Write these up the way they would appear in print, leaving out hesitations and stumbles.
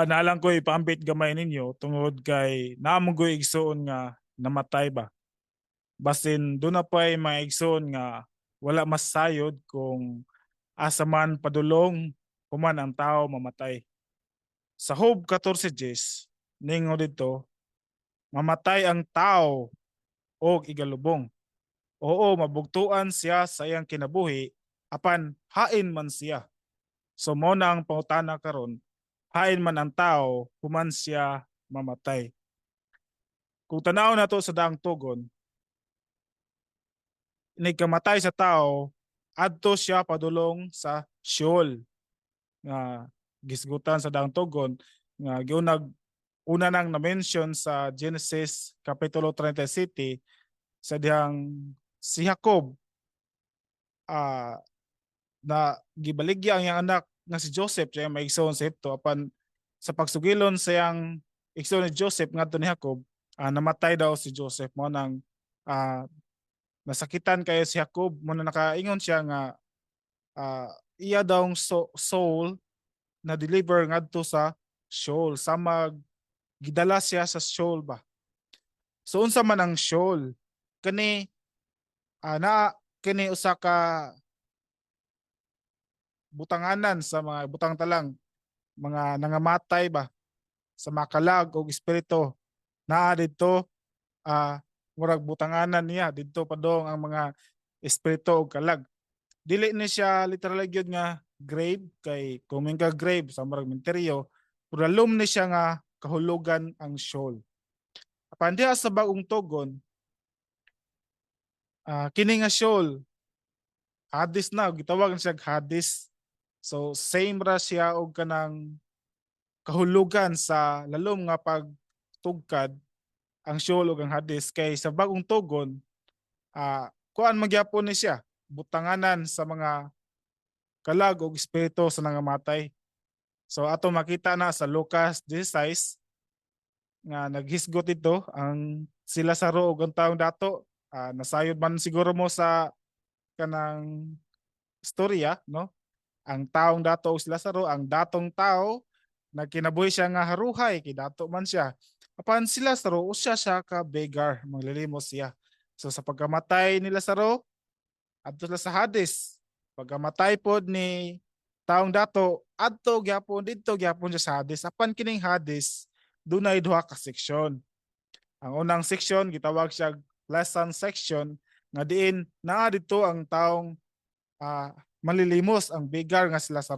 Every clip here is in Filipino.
Nalang ko ipambit gamay ninyo tungod kay naamong ko igsoon nga namatay ba. Basin doon na pa'y mga igsoon nga wala masayod kung asa man padulong human ang tao mamatay. Sa Job 14:10 ningo dito, mamatay ang tao og igalubong. Oo, mabugtuan siya sa iyang kinabuhi apan hain man siya. So mo na ang pangutana karon, hain man ang tao human siya mamatay. Kung tanaw na to sa daang tugon, nagkamatay sa tao, adto siya padulong sa Sheol nga gisgutan sa daang tugon nga giunag una nang na-mention sa Genesis Kapitulo 37 sa dihang si Jacob ah na gibaligya ang iyang anak nga si Joseph siya maigsoon sa Egypto apan sa pagsugilon sa iyang igsoon ni Joseph ngadto ni Jacob, namatay daw si Joseph mo nang ah, nasakitan kayo si Jacob mo na nakaingon siya nga iya daw soul na deliver ngadto sa Sheol sa gidala siya sa Sheol ba. So unsa man ang Sheol? Kani na kini usa ka butanganan sa mga butang talang mga nangamatay ba sa makalag o espiritu naa didto murag butanganan niya didto padong ang mga espiritu og kalag. Dili ni siya literal gyud nga grave kay kung may ka grave sa murag menteryo pero alum ni siya nga kahulugan ang Sheol. Apan diha sa bagong tugon, kini nga Sheol Hades na gitawag na siya Hades. So same ra siya og kanang kahulugan sa lalom nga pagtugkad ang Sheol ug ang Hades kay sa bagong tugon kuan magyapon ni siya butanganan sa mga kalag ug espiritu sa nangamatay. So ato makita na sa Lucas 16 nga naghisgot ito ang sila sa ug ang taong dato. Nasayod man siguro mo sa kanang istorya, no? Ang taong dato ug sila sa ang datong tao nagkinabuhi siya nga haruhay kay dato man siya. Apan sila sa usya siya ka beggar, manglilimos siya. So sa pagkamatay nila sa adto sila sa Hades. Pagkamatay pod ni taong dato, adto gyapon didto gyapon siya sa Hades. Apan kining Hades, dunay duha ka seksyon. Ang unang seksyon gitawag siya lesson section nga diin naa dito ang taong malilimos ang bigar nga sila sa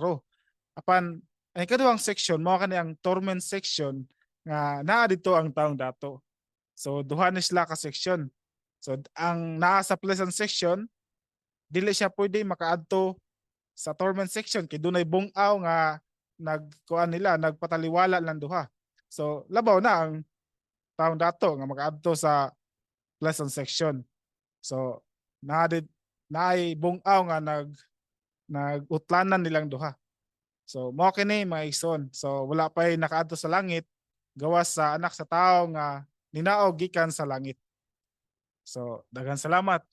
Apan ang ikaduhang section mao kani ang torment section nga naa dito ang taong dato. So duha ni sila ka section. So ang naa sa pleasant section dili siya pwede makaadto sa torment section kay dunay bung-aw nga nagkuan nila nagpataliwala lang duha. So labaw na ang taong dato nga makaadto sa pleasant section. So naay bung-aw nga nagutlanan nilang duha. So mao kini mga igsoon. So wala pa'y nakaadto sa langit gawas sa anak sa tao nga ninaog gikan sa langit. So daghang salamat.